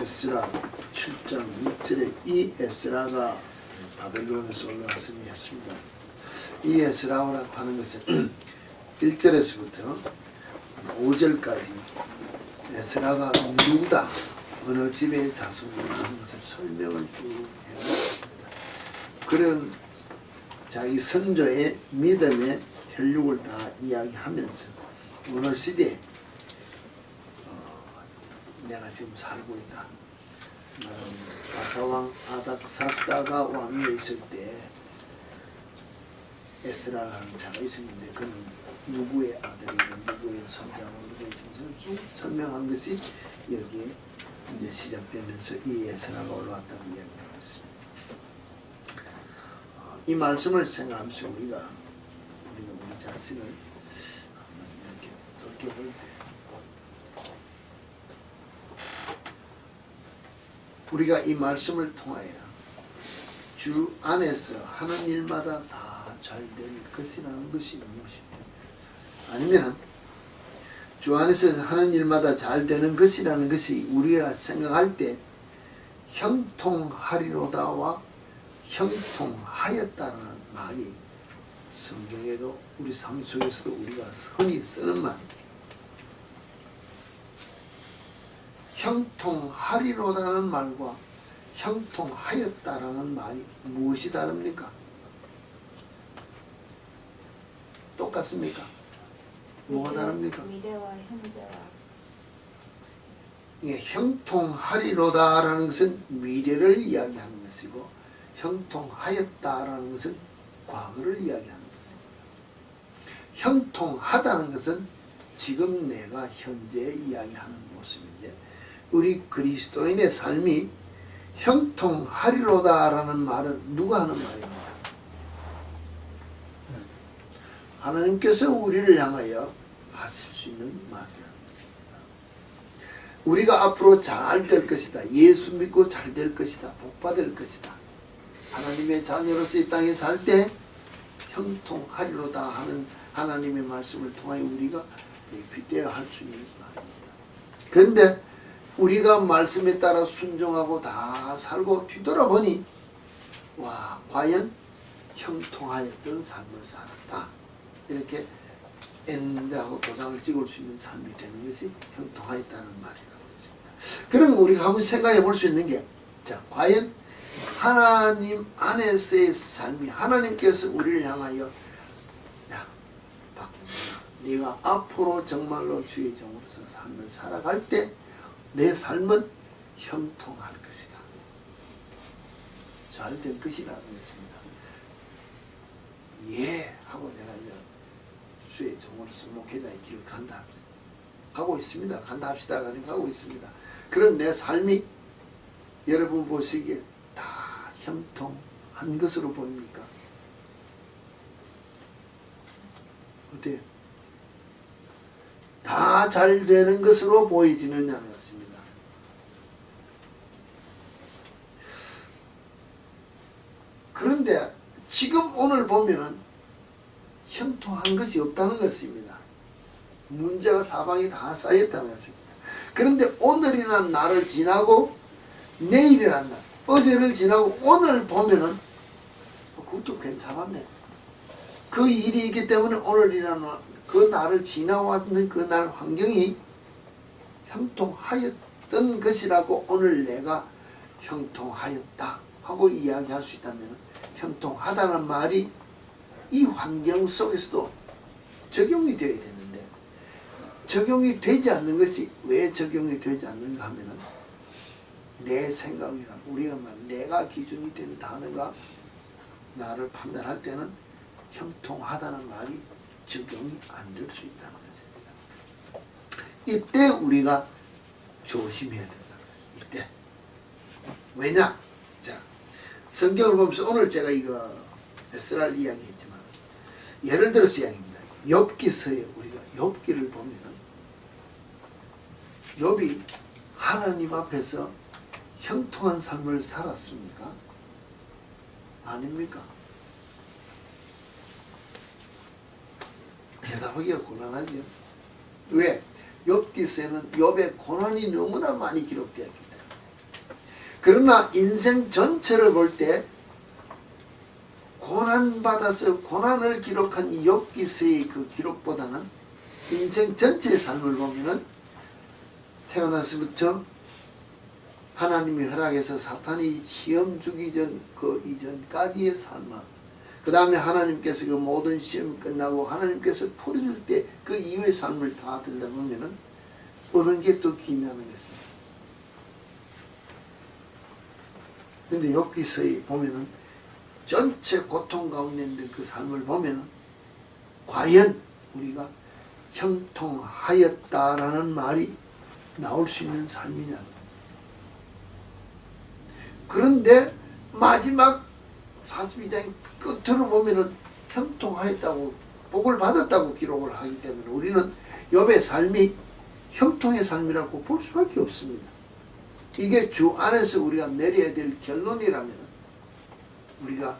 에스라 7장 6절에 이 에스라가 바벨론에서 올라왔음이 했습니다. 이 에스라라고 하는 것은 1절에서부터 5절까지 에스라가 누구다, 어느 집의 자손이나 하는 것을 설명을 쭉 해놨습니다. 그런 자기 선조의 믿음의 혈육을 다 이야기하면서 어느 시대에 내가 지금 살고 있다. 바사왕 아닥사스다가 왕위에 있을 때 에스라라는 자가 있었는데 그는 누구의 아들이고 누구의 손자고 누구의 정신을 쭉 설명한 것이 여기에 이제 시작되면서 이 에스라가 올라왔다고 이야기하고 있습니다. 이 말씀을 생각하면서 우리가 우리 자신을 한번 이렇게 돌켜볼 때 우리가 이 말씀을 통하여 주 안에서 하는 일마다 다 잘 될 것이라는 것이 무엇입니까? 아니면 주 안에서 하는 일마다 잘 되는 것이라는 것이 우리가 생각할 때 형통하리로다와 형통하였다는 말이 성경에도 우리 삶 속에서도 우리가 흔히 쓰는 말, 형통하리로다는 말과 형통하였다라는 말이 무엇이 다릅니까? 똑같습니까? 뭐가 다릅니까? 미래와 현재와. 예, 형통하리로다라는 것은 미래를 이야기하는 것이고 형통하였다라는 것은 과거를 이야기하는 것입니다. 형통하다는 것은 지금 내가 현재 이야기하는 모습인데 우리 그리스도인의 삶이 형통하리로다라는 말은 누가 하는 말입니까? 하나님께서 우리를 향하여 하실 수 있는 말이라는 것입니다. 우리가 앞으로 잘 될 것이다. 예수 믿고 잘 될 것이다. 복 받을 것이다. 하나님의 자녀로서 이 땅에 살 때 형통하리로다 하는 하나님의 말씀을 통하여 우리가 빗대어 할 수 있는 말입니다. 그런데 우리가 말씀에 따라 순종하고 다 살고 뒤돌아보니 와, 과연 형통하였던 삶을 살았다. 이렇게 엔드하고 도장을 찍을 수 있는 삶이 되는 것이 형통하였다는 말이라고 했습니다. 그럼 우리가 한번 생각해 볼 수 있는 게, 자, 과연 하나님 안에서의 삶이, 하나님께서 우리를 향하여 야, 박근혜야, 네가 앞으로 정말로 주의 종으로서 삶을 살아갈 때 내 삶은 형통할 것이다. 잘 될 것이라는 것입니다. 예 하고 내가 이제 주의 종으로서 목회자의 길을 간다 합시다. 가고 있습니다. 간다 합시다. 가고 있습니다. 그런 내 삶이 여러분 보시기에 다 형통한 것으로 보입니까? 어때요? 다 잘 되는 것으로 보이지는 않았습니다. 그런데 지금 오늘 보면은 형통한 것이 없다는 것입니다. 문제가 사방에 다 쌓였다는 것입니다. 그런데 오늘이나 날을 지나고 내일이나 날, 어제를 지나고 오늘 보면은 그것도 괜찮았네. 그 일이 있기 때문에 오늘이나 그 날을 지나왔는 그 날 환경이 형통하였던 것이라고 오늘 내가 형통하였다 하고 이야기할 수 있다면 형통하다는 말이 이 환경 속에서도 적용이 되어야 되는데 적용이 되지 않는 것이 왜 적용이 되지 않는가 하면은 내 생각이란 우리가 말 내가 기준이 된 단어가 나를 판단할 때는 형통하다는 말이 적용이 안 될 수 있다는 것입니다. 이때 우리가 조심해야 된다는 것입니다. 이때 왜냐? 자, 성경을 보면서 오늘 제가 이거 에스라를 이야기했지만 예를 들어서 이야기입니다. 욥기서에 우리가 욥기를 보면 욥이 하나님 앞에서 형통한 삶을 살았습니까? 아닙니까? 대답하기가 곤란하죠. 왜? 욥기서에는 욥의 고난이 너무나 많이 기록되었기 때문에 그러나 인생 전체를 볼 때 고난받아서 고난을 기록한 이 욥기서의 그 기록보다는 인생 전체의 삶을 보면은 태어나서부터 하나님이 허락해서 사탄이 시험 주기 전 그 이전까지의 삶과 그 다음에 하나님께서 그 모든 시험이 끝나고 하나님께서 풀어줄 때 그 이후의 삶을 다 들여다보면은 어느 게 또 기냐는 것입니다. 근데 욥기서에 보면은 전체 고통 가운데 있는 그 삶을 보면은 과연 우리가 형통하였다라는 말이 나올 수 있는 삶이냐. 그런데 마지막 42장 끝으로 보면은 형통하였다고 복을 받았다고 기록을 하기 때문에 우리는 욥의 삶이 형통의 삶이라고 볼 수밖에 없습니다. 이게 주 안에서 우리가 내려야 될 결론이라면 우리가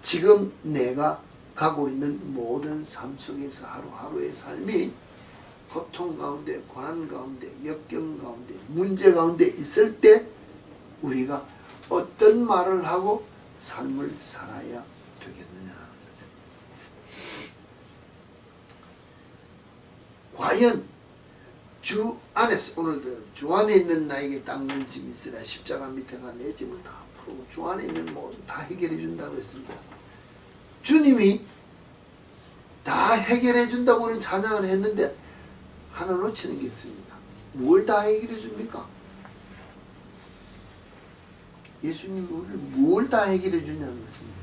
지금 내가 가고 있는 모든 삶 속에서 하루하루의 삶이 고통 가운데, 고난 가운데, 역경 가운데, 문제 가운데 있을 때 우리가 어떤 말을 하고 삶을 살아야 되겠느냐 하는 것입니다. 과연 주 안에서 오늘도 주 안에 있는 나에게 딱 연심이 있으라 십자가 밑에가 내 짐을 다 풀고 주 안에 있는 모든 다 해결해 준다고 했습니다. 주님이 다 해결해 준다고 우리는 찬양을 했는데 하나 놓치는 게 있습니다. 뭘 다 해결해 줍니까? 예수님이 우리를 뭘 다 해결해 주냐는 것입니다.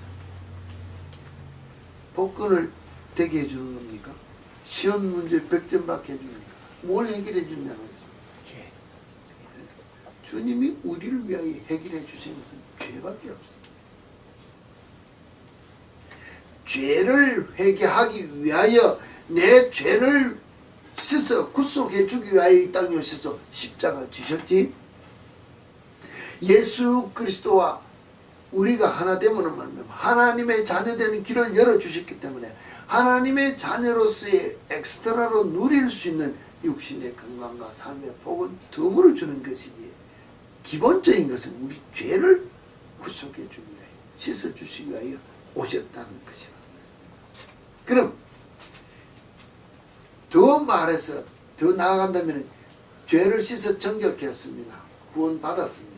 복권을 되게 해주는 겁니까? 시험 문제 100점 받게 해줍니까? 뭘 해결해 주냐는 것입니다. 죄. 주님이 우리를 위하여 해결해 주신 것은 죄밖에 없습니다. 죄를 회개하기 위하여 내 죄를 씻어 구속해 주기 위하여 이 땅에 오셔서 십자가 지셨지. 예수 그리스도와 우리가 하나 됨으로 말미암아 하나님의 자녀되는 길을 열어주셨기 때문에 하나님의 자녀로서의 엑스트라로 누릴 수 있는 육신의 건강과 삶의 복은 덤으로 주는 것이지 기본적인 것은 우리 죄를 구속해 주기 위하여 씻어주시기 위하여 오셨다는 것이라는 것입니다. 그럼 더 말해서 더 나아간다면 죄를 씻어 정결케 했습니다. 구원 받았습니다.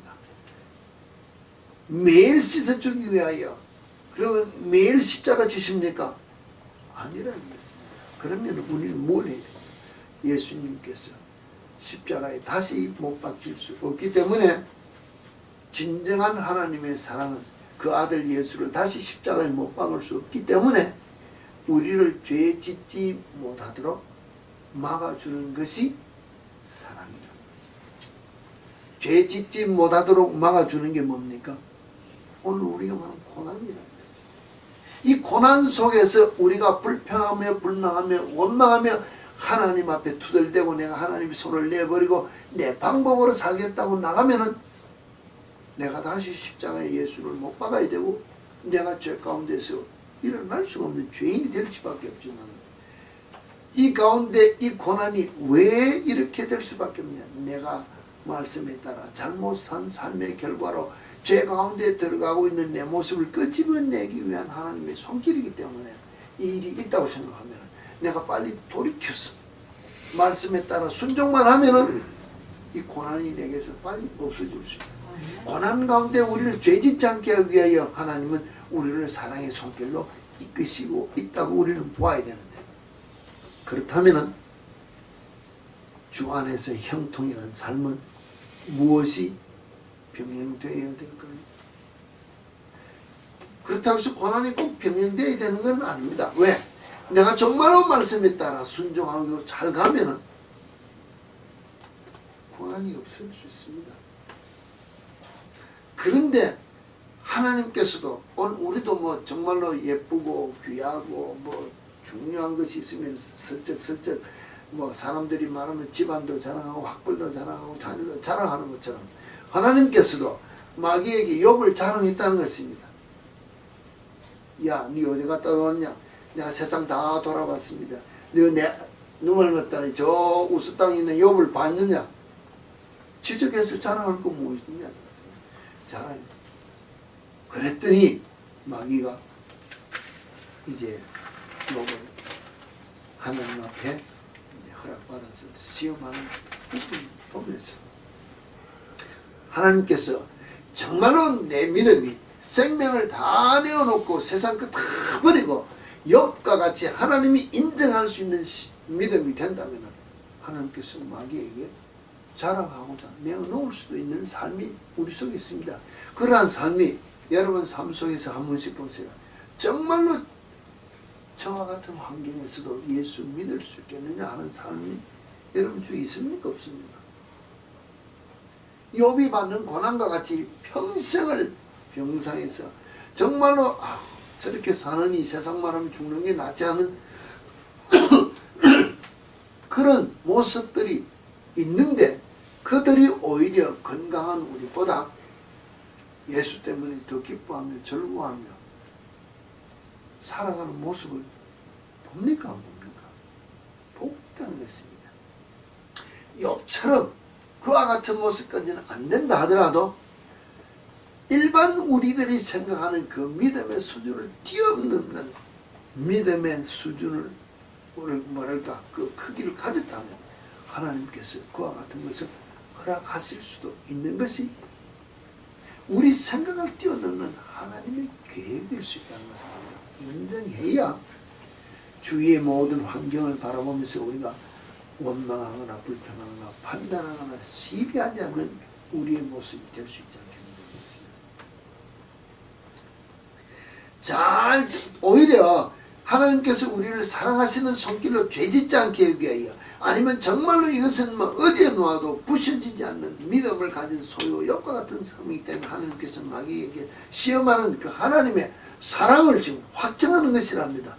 매일 씻어주기 위하여 그러면 매일 십자가 지십니까? 아니라는 것입니다. 그러면 우리는 뭘 해야 돼요? 예수님께서 십자가에 다시 못 박힐 수 없기 때문에 진정한 하나님의 사랑은 그 아들 예수를 다시 십자가에 못 박을 수 없기 때문에 우리를 죄 짓지 못하도록 막아주는 것이 사랑이라는 것입니다. 죄 짓지 못하도록 막아주는 게 뭡니까? 오늘 우리가 말하는 고난이라는 것입니다. 이 고난 속에서 우리가 불평하며 불망하며 원망하며 하나님 앞에 투덜대고 내가 하나님의 손을 내버리고 내 방법으로 살겠다고 나가면은 내가 다시 십자가에 예수를 못 박아야 되고 내가 죄 가운데서 일어날 수가 없는 죄인이 될 수밖에 없지만 이 가운데 이 고난이 왜 이렇게 될 수밖에 없냐? 내가 말씀에 따라 잘못 산 삶의 결과로 죄 가운데 들어가고 있는 내 모습을 끄집어내기 위한 하나님의 손길이기 때문에 이 일이 있다고 생각하면 내가 빨리 돌이켜서 말씀에 따라 순종만 하면은 이 고난이 내게서 빨리 없어질 수 있다. 고난 가운데 우리를 죄짓지 않게 하기 위하여 하나님은 우리를 사랑의 손길로 이끄시고 있다고 우리는 보아야 되는데 그렇다면은 주 안에서 형통이라는 삶은 무엇이 병행되어야 될까요? 그렇다고 해서 고난이 꼭 병행되어야 되는 건 아닙니다. 왜? 내가 정말로 말씀에 따라 순종하고 잘 가면은 고난이 없을 수 있습니다. 그런데 하나님께서도 우리도 뭐 정말로 예쁘고 귀하고 뭐 중요한 것이 있으면 슬쩍슬쩍 뭐 사람들이 말하면 집안도 자랑하고 학벌도 자랑하고 자녀도 자랑하는 것처럼 하나님께서도 마귀에게 욥을 자랑했다는 것입니다. 야, 니 어디 갔다 왔냐? 내가 세상 다 돌아봤습니다. 너 내 눈을 갖다니 저 우스 땅에 있는 욥을 봤느냐? 지적해서 자랑할 거 뭐 있냐? 자라요. 그랬더니 마귀가 이제 욥을 하나님 앞에 허락받아서 시험하는 부분을 보면서 하나님께서 정말로 내 믿음이 생명을 다 내어놓고 세상 거 다 버리고 욥과 같이 하나님이 인정할 수 있는 믿음이 된다면 하나님께서 마귀에게 자랑하고자 내어놓을 수도 있는 삶이 우리 속에 있습니다. 그러한 삶이 여러분 삶 속에서 한 번씩 보세요. 정말로 저와 같은 환경에서도 예수 믿을 수 있겠느냐 하는 삶이 여러분 중에 있습니까? 없습니까? 욥이 받는 고난과 같이 평생을 병상에서 정말로 저렇게 사는 이 세상 말하면 죽는 게 낫지 않은 그런 모습들이 있는데 그들이 오히려 건강한 우리보다 예수 때문에 더 기뻐하며 즐거워하며 살아가는 모습을 봅니까? 안 봅니까? 보고 있다는 것입니다. 욥처럼 그와 같은 모습까지는 안 된다 하더라도 일반 우리들이 생각하는 그 믿음의 수준을 뛰어넘는 믿음의 수준을 뭐랄까 그 크기를 가졌다면 하나님께서 그와 같은 것을 허락하실 수도 있는 것이 우리 생각을 뛰어넘는 하나님의 계획일 수 있다는 것을 인정해야 주위의 모든 환경을 바라보면서 우리가 원망하거나 불평하거나 판단하거나 시비하지 않는 우리의 모습이 될 수 있지 않겠습니까? 오히려 하나님께서 우리를 사랑하시는 손길로 죄짓지 않게 하기 위하여 아니면 정말로 이것은 뭐 어디에 놓아도 부셔지지 않는 믿음을 가진 소유 욥과 같은 삶이기 때문에 하나님께서 마귀에게 시험하는 그 하나님의 사랑을 지금 확정하는 것이랍니다.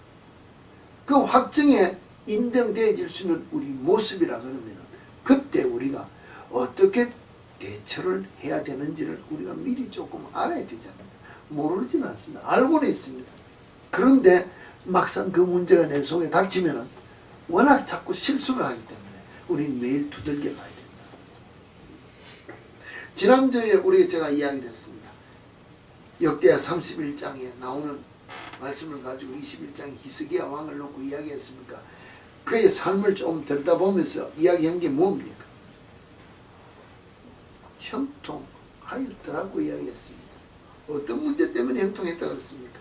그 확정에 인정되어질 수 있는 우리 모습이라 그러면 그때 우리가 어떻게 대처를 해야 되는지를 우리가 미리 조금 알아야 되잖아요. 모르지는 않습니다. 알고는 있습니다. 그런데 막상 그 문제가 내 속에 닥치면은 워낙 자꾸 실수를 하기 때문에 우리는 매일 두들겨 가야 된다는 것입니다. 지난주에 우리 제가 이야기를 했습니다. 역대하 31장에 나오는 말씀을 가지고 21장에 히스기야 왕을 놓고 이야기했습니까? 그의 삶을 좀 들여다보면서 이야기한 게 뭡니까? 형통하였더라고 이야기했습니다. 어떤 문제 때문에 형통했다 그랬습니까?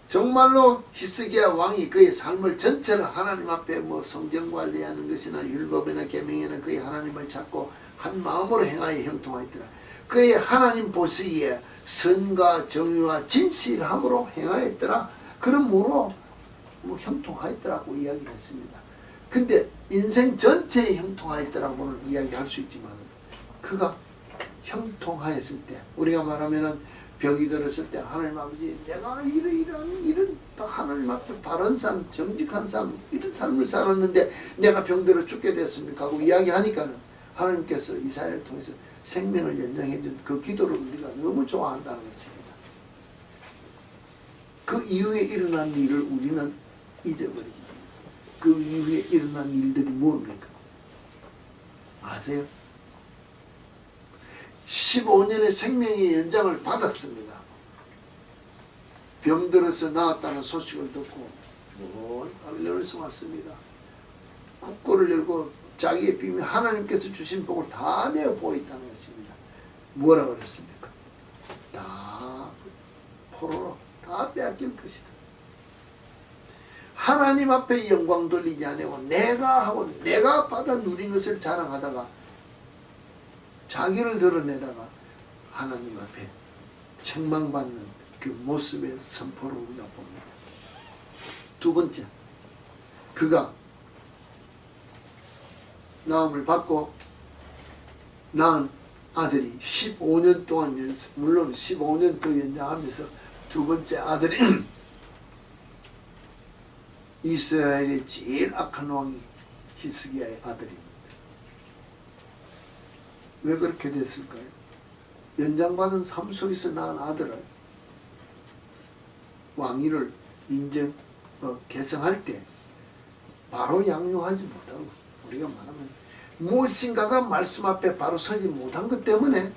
정말로 히스기야 왕이 그의 삶을 전체를 하나님 앞에 뭐 성경 관리하는 것이나 율법이나 계명이나 그의 하나님을 찾고 한 마음으로 행하여 형통하였더라. 그의 하나님 보시기에 선과 정의와 진실함으로 행하였더라. 그러므로 뭐 형통하였더라고 이야기를 했습니다. 근데 인생 전체에 형통하였더라고는 이야기할 수 있지만 그가 형통하였을 때 우리가 말하면은 병이 들었을 때 하나님 아버지 내가 이런 하나님 앞에 바른 삶 정직한 삶 이런 삶을 살았는데 내가 병들어 죽게 됐습니까 하고 이야기하니까는 하나님께서 이사야를 통해서 생명을 연장해 준 그 기도를 우리가 너무 좋아한다는 것입니다. 그 이후에 일어난 일을 우리는 잊어버립니다. 그 이후에 일어난 일들이 뭡니까? 아세요? 15년의 생명의 연장을 받았습니다. 병들어서 나았다는 소식을 듣고 바빌론에서 왔습니다. 국고를 열고 자기의 비밀 하나님께서 주신 복을 다 내어 보였다는 것입니다. 뭐라 그랬습니까? 다 포로로 다 빼앗길 것이다. 하나님 앞에 영광 돌리지 않고 내가 받아 누린 것을 자랑하다가 자기를 드러내다가 하나님 앞에 책망받는 그 모습의 선포를 우리가 봅니다. 두 번째, 그가 나음을 받고 낳은 아들이 15년 동안 물론 15년 더 연장하면서 두 번째 아들이 이스라엘의 제일 악한 왕이 히스기야의 아들입니다. 왜 그렇게 됐을까요? 연장받은 삶 속에서 낳은 아들을 왕위를 개성할 때 바로 양육하지 못하고 우리가 말하면 무엇인가가 말씀 앞에 바로 서지 못한 것 때문에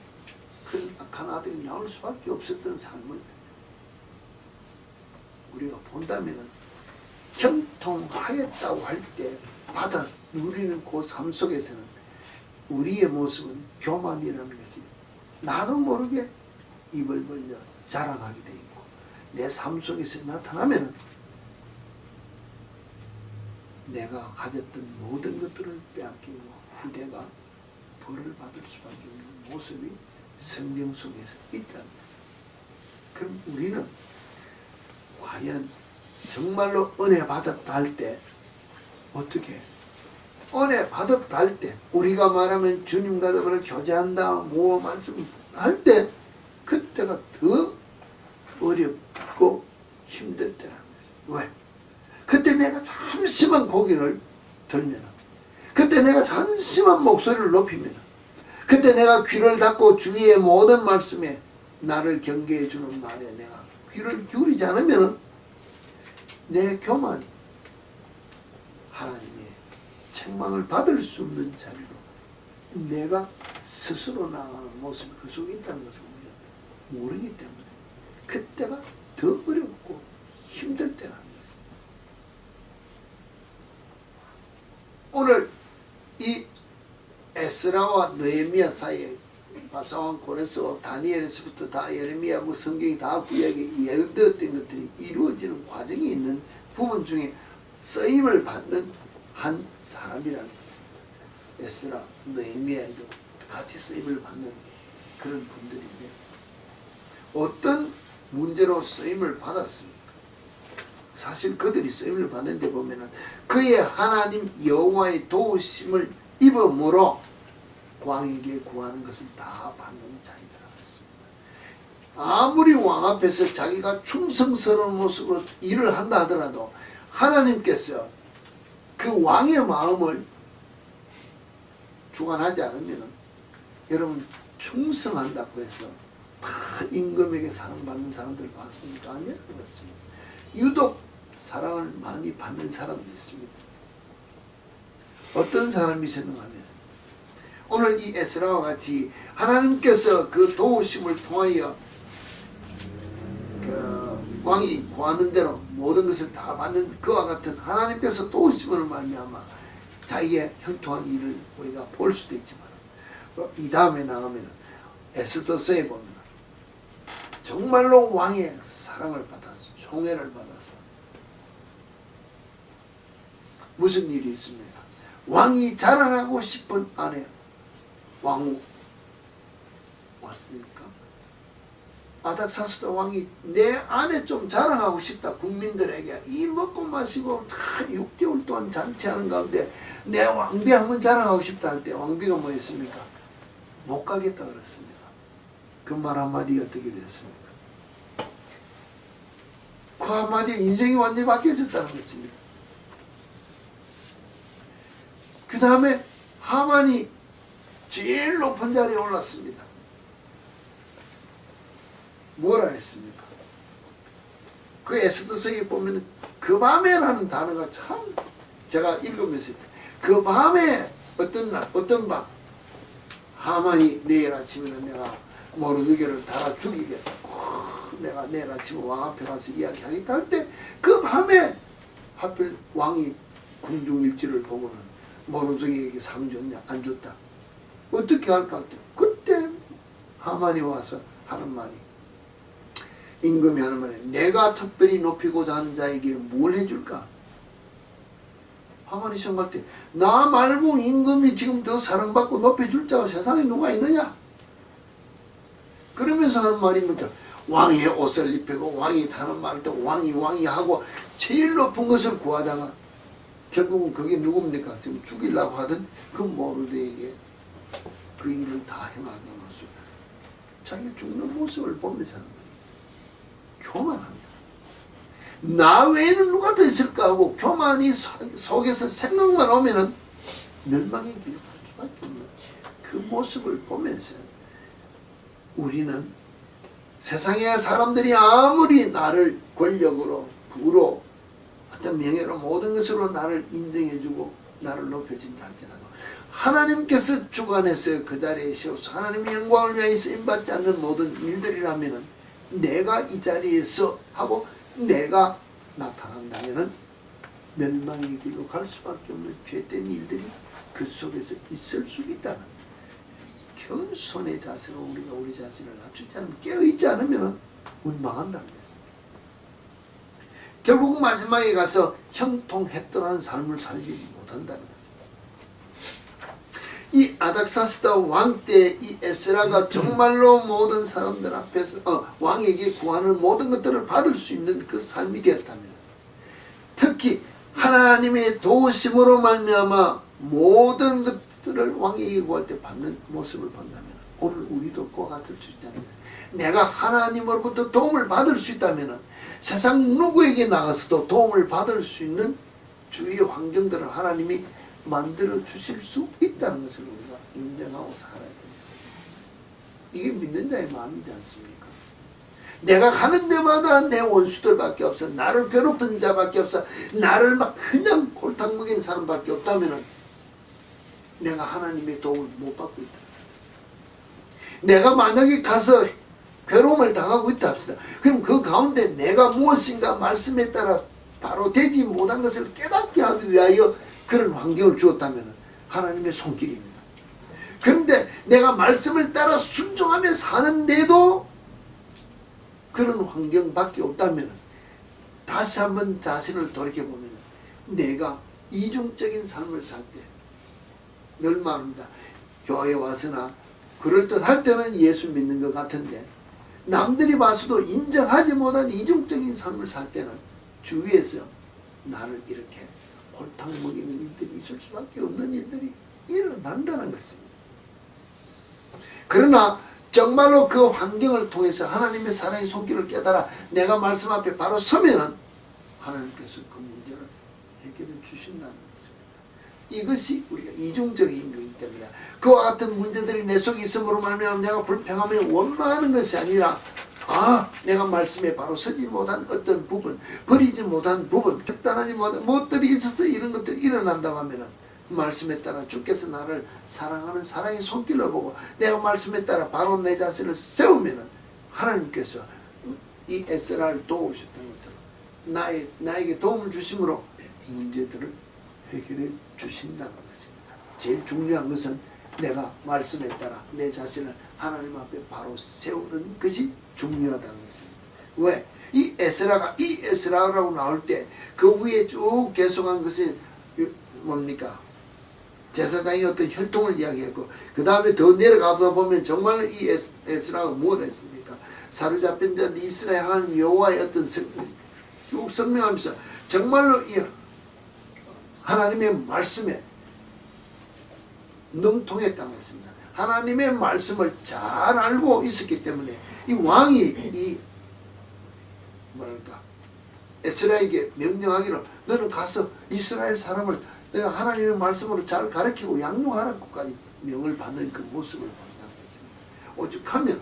그런 악한 아들이 나올 수밖에 없었던 삶을 우리가 본다면 형통하였다고 할 때 받아 누리는 그 삶 속에서는 우리의 모습은 교만이라는 것이 나도 모르게 입을 벌려 자랑하게 돼 있고 내 삶 속에서 나타나면 내가 가졌던 모든 것들을 빼앗기고 후대가 벌을 받을 수밖에 없는 모습이 성경 속에서 있다는 것입니다. 그럼 우리는 과연 정말로 은혜 받았다 할 때 어떻게 은혜 받았다 할 때 우리가 말하면 주님과 더불어 교제한다 뭐 말씀할 때 그때가 더 어렵고 힘들 때라는 것입니다. 왜? 그때 내가 잠시만 고개를 들면 그때 내가 잠시만 목소리를 높이면 그때 내가 귀를 닫고 주위의 모든 말씀에 나를 경계해 주는 말에 내가 귀를 기울이지 않으면 내 교만이 하나님의 책망을 받을 수 없는 자리로 내가 스스로 나가는 모습이 그 속에 있다는 것을 우리는 모르기 때문에 그때가 더 어렵고 힘들 때라는 것입니다. 오늘 이 에스라와 느헤미야 사이에 바사왕 고레스와 다니엘에서부터 다 예레미야 성경이 다 구약에 예언되었던 것들이 이루어지는 과정이 있는 부분 중에 쓰임을 받는 한 사람이라는 것입니다. 에스라, 느헤미야도 같이 쓰임을 받는 그런 분들인데 어떤 문제로 쓰임을 받았습니까? 사실 그들이 쓰임을 받는데 보면은 그의 하나님 여호와의 도우심을 입음으로 왕에게 구하는 것을 다 받는 자이더라고 했습니다. 아무리 왕 앞에서 자기가 충성스러운 모습으로 일을 한다 하더라도 하나님께서 그 왕의 마음을 주관하지 않으면 여러분 충성한다고 해서 다 임금에게 사랑받는 사람들 봤습니까? 아니라는 것입니다. 유독 사랑을 많이 받는 사람도 있습니다. 어떤 사람이셨는가 하면 오늘 이 에스라와 같이 하나님께서 그 도우심을 통하여 그 왕이 구하는 대로 모든 것을 다 받는 그와 같은 하나님께서 도우심을 말미암아 자기의 형통한 일을 우리가 볼 수도 있지만 이 다음에 나가면 에스더서에 보면 정말로 왕의 사랑을 받아서 총애를 받아서 무슨 일이 있습니까? 왕이 자랑하고 싶은 아내 왕후 왔습니까? 아닥사스다 왕이 내 아내 좀 자랑하고 싶다. 국민들에게 이 먹고 마시고 다 6개월 동안 잔치하는 가운데 내 왕비 한번 자랑하고 싶다 할 때 왕비가 뭐 했습니까? 못 가겠다 그랬습니다. 그 말 한마디 어떻게 됐습니까? 그 한마디에 인생이 완전히 바뀌어졌다는 것입니다. 그 다음에 하만이 제일 높은 자리에 올랐습니다. 뭐라 했습니까? 그 에스더서에 보면 그 밤에라는 단어가 참 제가 읽으면서 그 밤에 어떤 날 어떤 밤 하만이 내일 아침에는 내가 모르드게를 달아 죽이겠다. 내가 내일 아침에 왕 앞에 가서 이야기하겠다 할 때 그 밤에 하필 왕이 궁중일지를 보고는 모르드게에게 상 줬냐 안 줬다. 어떻게 할까 할 때 그때 하만이 와서 하는 말이 임금이 하는 말이 내가 특별히 높이고자 하는 자에게 뭘 해줄까? 하만이 생각할 때 나 말고 임금이 지금 더 사랑받고 높여줄 자가 세상에 누가 있느냐? 그러면서 하는 말이 뭐죠? 왕의 옷을 입히고 왕이 타는 말을 또 왕이 하고 제일 높은 것을 구하다가 결국은 그게 누굽니까? 지금 죽이려고 하던 그 모르드에게 그 일을 다 행하는 모습 자기 죽는 모습을 보면서 하는 거예요. 교만합니다. 나 외에는 누가 더 있을까 하고 교만이 속에서 생각만 오면은 멸망의 길을 갈 수밖에 없는 그 모습을 보면서 우리는 세상의 사람들이 아무리 나를 권력으로 부로 어떤 명예로 모든 것으로 나를 인정해주고 나를 높여준다 할지라도 하나님께서 주관해서 그 자리에 세워서 하나님의 영광을 위하여 쓰임받지 않는 모든 일들이라면 내가 이 자리에서 하고 내가 나타난다면 멸망의 길로 갈 수밖에 없는 죄된 일들이 그 속에서 있을 수 있다는 겸손의 자세로 우리가 우리 자신을 낮추지 않으면 깨어있지 않으면 우리 망한다는 것입니다. 결국 마지막에 가서 형통했더라는 삶을 살지 못한다는 것입니다. 이 아닥사스다 왕 때 이 에스라가 정말로 모든 사람들 앞에서 왕에게 구하는 모든 것들을 받을 수 있는 그 삶이 되었다면, 특히 하나님의 도우심으로 말미암아 모든 것들을 왕에게 구할 때 받는 모습을 본다면 오늘 우리도 그와 같을 수 있잖아요. 내가 하나님으로부터 도움을 받을 수 있다면 세상 누구에게 나가서도 도움을 받을 수 있는 주위의 환경들을 하나님이 만들어 주실 수 있다는 것을 우리가 인정하고 살아야 됩니다. 이게 믿는 자의 마음이지 않습니까? 내가 가는 데마다 내 원수들밖에 없어, 나를 괴롭히는 자밖에 없어, 나를 막 그냥 골탕 먹이는 사람밖에 없다면 내가 하나님의 도움을 못 받고 있다. 내가 만약에 가서 괴로움을 당하고 있다 합시다. 그럼 그 가운데 내가 무엇인가 말씀에 따라 바로 되지 못한 것을 깨닫게 하기 위하여 그런 환경을 주었다면 하나님의 손길입니다. 그런데 내가 말씀을 따라 순종하며 사는데도 그런 환경밖에 없다면 다시 한번 자신을 돌이켜보면 내가 이중적인 삶을 살 때 늘 말합니다. 교회에 와서나 그럴듯할 때는 예수 믿는 것 같은데 남들이 봐서도 인정하지 못한 이중적인 삶을 살 때는 주위에서 나를 이렇게 골탕 먹이는 일들이 있을 수밖에 없는 일들이 일어난다는 것입니다. 그러나 정말로 그 환경을 통해서 하나님의 사랑의 손길을 깨달아 내가 말씀 앞에 바로 서면은 하나님께서 그 문제를 해결해 주신다는 것입니다. 이것이 우리가 이중적인 것이기 때문에 그와 같은 문제들이 내 속에 있음으로 말미암아 내가 불평하며 원망하는 것이 아니라 내가 말씀에 바로 서지 못한 어떤 부분, 버리지 못한 부분, 결단하지 못한 무엇들이 있어서 이런 것들이 일어난다고 하면 말씀에 따라 주께서 나를 사랑하는 사랑의 손길을 보고 내가 말씀에 따라 바로 내 자신을 세우면 하나님께서 이 에스라를 도우셨던 것처럼 나에게 도움을 주심으로 문제들을 해결해 주신다는 것입니다. 제일 중요한 것은 내가 말씀에 따라 내 자신을 하나님 앞에 바로 세우는 것이 중요하다는 것입니다. 왜? 이 에스라라고 나올 때 그 위에 쭉 계속한 것이 뭡니까? 제사장이 어떤 혈통을 이야기했고 그 다음에 더 내려가다 보면 정말로 이 에스라가 무엇을 했습니까? 사로잡힌 자 이스라엘 하나님 여호와의 어떤 쭉 설명하면서 정말로 이 하나님의 말씀에 능통했다는 것입니다. 하나님의 말씀을 잘 알고 있었기 때문에 이 왕이 이 에스라에게 명령하기로 너는 가서 이스라엘 사람을 내가 하나님의 말씀으로 잘 가르치고 양육하라고까지 명을 받는 그 모습을 본다는 것입니다. 오죽하면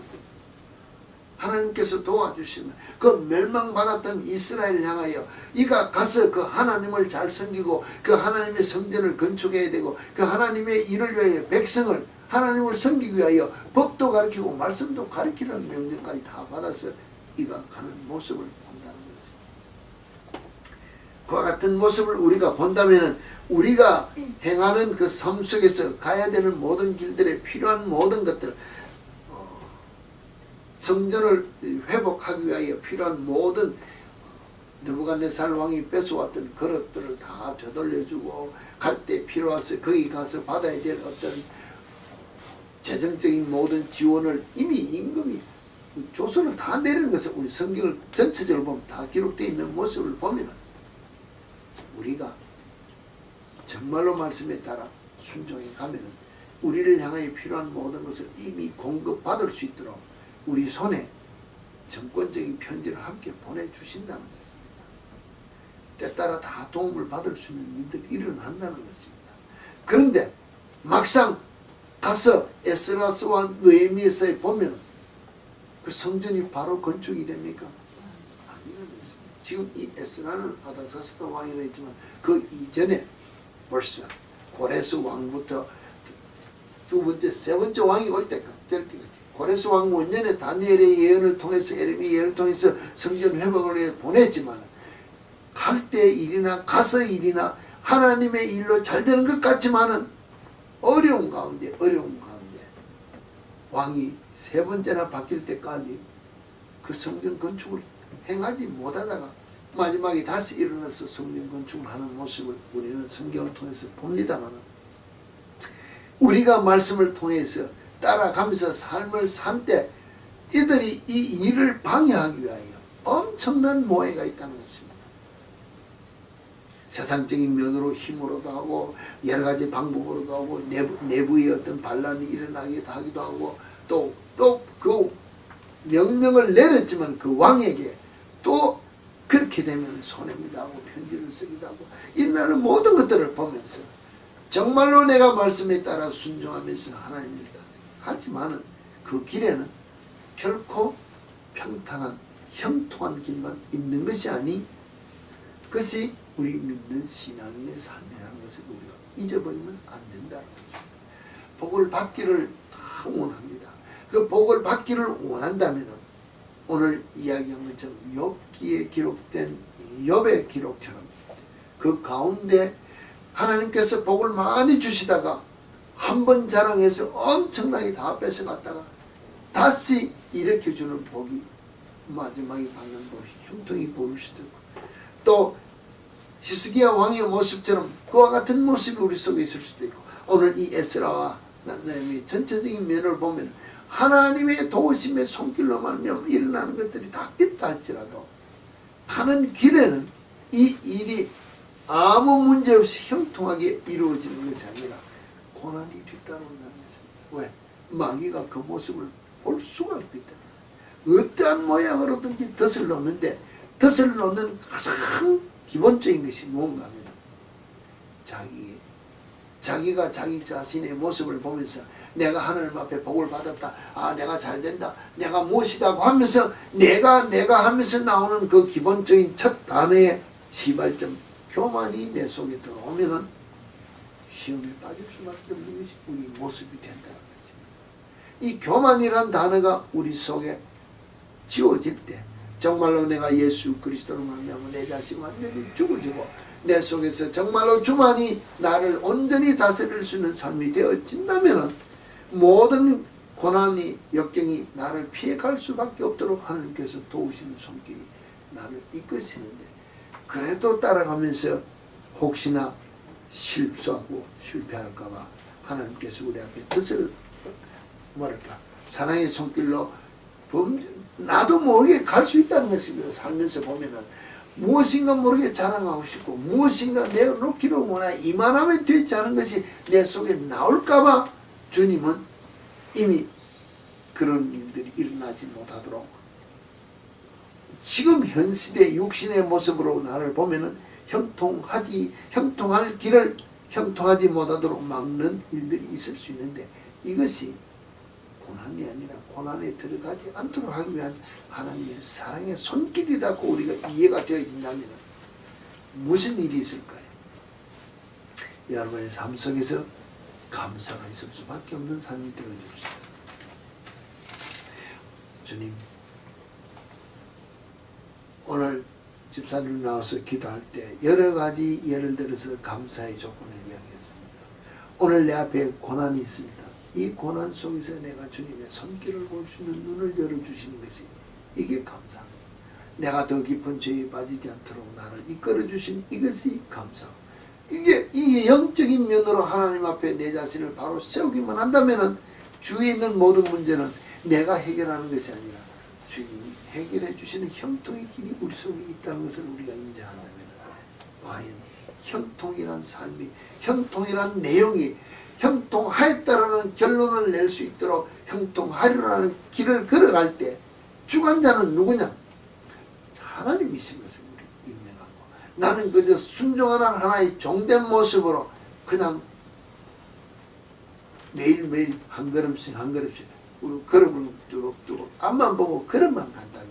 하나님께서 도와주시면 그 멸망받았던 이스라엘 향하여 이가 가서 그 하나님을 잘 섬기고 그 하나님의 성전을 건축해야 되고 그 하나님의 일을 위하여 백성을 하나님을 섬기기 위하여 법도 가르치고 말씀도 가르치라는 명령까지 다 받아서 이가 가는 모습을 본다는 것입니다. 그와 같은 모습을 우리가 본다면 우리가 행하는 그 삶 속에서 가야 되는 모든 길들에 필요한 모든 것들 성전을 회복하기 위하여 필요한 모든 느부갓네살 왕이 뺏어왔던 그릇들을 다 되돌려주고 갈 때 필요해서 거기 가서 받아야 될 어떤 재정적인 모든 지원을 이미 임금이 조서를 다 내리는 것을 우리 성경을 전체적으로 보면 다 기록되어 있는 모습을 보면 우리가 정말로 말씀에 따라 순종해 가면 우리를 향하여 필요한 모든 것을 이미 공급받을 수 있도록 우리 손에 정권적인 편지를 함께 보내주신다는 것입니다. 때따라 다 도움을 받을 수 있는 일들이 일어난다는 것입니다. 그런데 막상 가서 에스라스와 느헤미야서에 보면 그 성전이 바로 건축이 됩니까? 아니라는 것입니다. 지금 이 에스라는 아닥사스다 왕이라 했지만 그 이전에 벌써 고레스 왕부터 두 번째, 세 번째 왕이 올 때까지 될 때까지 고레스 왕 원년에 다니엘의 예언을 통해서 에레미 예언을 통해서 성전 회복을 위해 보냈지만 갈 때 일이나 가서 일이나 하나님의 일로 잘 되는 것 같지만은 어려운 가운데 왕이 세 번째나 바뀔 때까지 그 성전 건축을 행하지 못하다가 마지막에 다시 일어나서 성전 건축을 하는 모습을 우리는 성경을 통해서 봅니다만 우리가 말씀을 통해서 따라가면서 삶을 산 때 이들이 이 일을 방해하기 위하여 엄청난 모해가 있다는 것입니다. 세상적인 면으로 힘으로도 하고 여러 가지 방법으로도 하고 내부의 어떤 반란이 일어나기도 하기도 하고 또 그 명령을 내렸지만 그 왕에게 또 그렇게 되면 손해입니다 하고 편지를 쓰기도 하고 일어나는 모든 것들을 보면서 정말로 내가 말씀에 따라 순종하면서 하나님을 하지만은 그 길에는 결코 평탄한 형통한 길만 있는 것이 아니 그것이 우리 믿는 신앙인의 삶이라는 것을 우리가 잊어버리면 안 된다는 것입니다. 복을 받기를 다 원합니다. 그 복을 받기를 원한다면 오늘 이야기한 것처럼 욥기에 기록된 욥의 기록처럼 그 가운데 하나님께서 복을 많이 주시다가 한 번 자랑해서 엄청나게 다 뺏어갔다가 다시 일으켜주는 복이 마지막에 받는 복이 형통이 보일 수도 있고 또 히스기야 왕의 모습처럼 그와 같은 모습이 우리 속에 있을 수도 있고 오늘 이 에스라와 나의 전체적인 면을 보면 하나님의 도우심의 손길로 말미암아 일어나는 것들이 다 있다 할지라도 가는 길에는 이 일이 아무 문제 없이 형통하게 이루어지는 것이 아니라 고난이 뒤따라온다는 것입니다. 왜? 마귀가 그 모습을 볼 수가 없기 때문에 어떠한 모양으로든지 덫을 놓는데 덫을 놓는 가장 기본적인 것이 무언가 하면 자기가 자기 자신의 모습을 보면서 내가 하나님 앞에 복을 받았다. 아 내가 잘 된다. 내가 무엇이다고 하면서 내가 하면서 나오는 그 기본적인 첫 단어의 시발점 교만이 내 속에 들어오면은 시험에 빠질 수밖에 없는 것이 우리 모습이 된다는 것입니다. 이 교만이란 단어가 우리 속에 지워질 때 정말로 내가 예수 그리스도로 말미암아 내 자신 완전히 죽어지고 내 속에서 정말로 주만이 나를 온전히 다스릴 수 있는 삶이 되어진다면 모든 고난이 역경이 나를 피해갈 수밖에 없도록 하나님께서 도우시는 손길이 나를 이끄시는데 그래도 따라가면서 혹시나 실수하고 실패할까봐 하나님께서 우리 앞에 뜻을 뭐랄까 사랑의 손길로 나도 모르게 갈 수 있다는 것입니다. 살면서 보면은 무엇인가 모르게 자랑하고 싶고 무엇인가 내가 놓기를 원하 이만하면 되지 않은 것이 내 속에 나올까봐 주님은 이미 그런 일들이 일어나지 못하도록 지금 현 시대 육신의 모습으로 나를 보면은 형통할 길을 형통하지 못하도록 막는 일들이 있을 수 있는데 이것이 고난이 아니라 고난에 들어가지 않도록 하기 위한 하나님의 사랑의 손길이라고 우리가 이해가 되어진다면 무슨 일이 있을까요? 여러분의 삶 속에서 감사가 있을 수밖에 없는 삶이 되어줄 수 있습니다. 주님, 오늘 집사님 나와서 기도할 때 여러 가지 예를 들어서 감사의 조건을 이야기했습니다. 오늘 내 앞에 고난이 있습니다. 이 고난 속에서 내가 주님의 손길을 볼 수 있는 눈을 열어주시는 것이 이게 감사합니다. 내가 더 깊은 죄에 빠지지 않도록 나를 이끌어주신 이것이 감사하고 이게 영적인 면으로 하나님 앞에 내 자신을 바로 세우기만 한다면 주위에 있는 모든 문제는 내가 해결하는 것이 아니라 주님이 해결해 주시는 형통의 길이 우리 속에 있다는 것을 우리가 인정한다면 과연 형통이란 삶이 형통이란 내용이 형통하였다라는 결론을 낼 수 있도록 형통하리라는 길을 걸어갈 때 주관자는 누구냐? 하나님이신 것을 우리 인정하고 나는 그저 순종하는 하나의 종된 모습으로 그냥 매일매일 한 걸음씩 걸음을 뚜벅뚜벅 앞만 보고 걸음만 간다면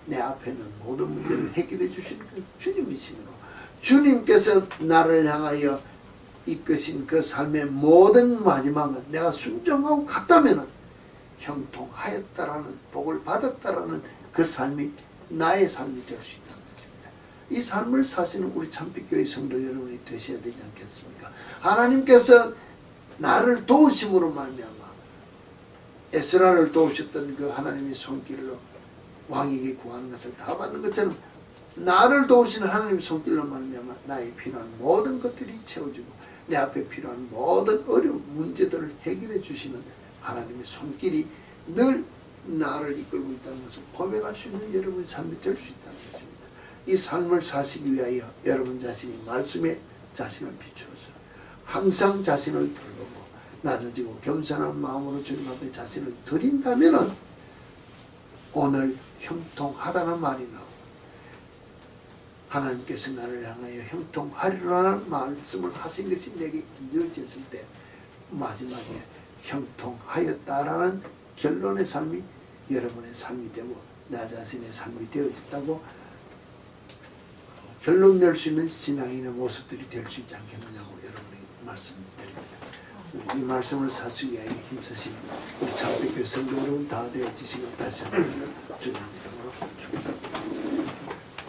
내 앞에는 모든 문제를 해결해 주시는 그 주님이시므로 주님께서 나를 향하여 이끄신 그 삶의 모든 마지막은 내가 순종하고 갔다면은 형통하였다라는 복을 받았다라는 그 삶이 나의 삶이 될 수 있다는 것입니다. 이 삶을 사시는 우리 참빛교회 성도 여러분이 되셔야 되지 않겠습니까? 하나님께서 나를 도우심으로 말미암아 에스라를 도우셨던 그 하나님의 손길로 왕에게 구하는 것을 다 받는 것처럼 나를 도우시는 하나님의 손길로 말미암아 나의 필요한 모든 것들이 채워지고 내 앞에 필요한 모든 어려운 문제들을 해결해 주시는 하나님의 손길이 늘 나를 이끌고 있다는 것을 고백할 수 있는 여러분의 삶이 될 수 있다는 것입니다. 이 삶을 사시기 위하여 여러분 자신이 말씀에 자신을 비추어서 항상 자신을 돌보고 낮아지고 겸손한 마음으로 주님 앞에 자신을 드린다면 오늘 형통하다는 말이 나오고 하나님께서 나를 향하여 형통하리라는 말씀을 하신 것이 내게 이루어졌을 때 마지막에 형통하였다라는 결론의 삶이 여러분의 삶이 되고 나 자신의 삶이 되어졌다고 결론 낼 수 있는 신앙인의 모습들이 될 수 있지 않겠느냐고 여러분이 말씀드립니다. 이 말씀을 사시기 위하여 힘쓰신 우리 참빛교회 성도 여러분 다 되어지시길 다시 한번 주님 이름으로 축복합니다.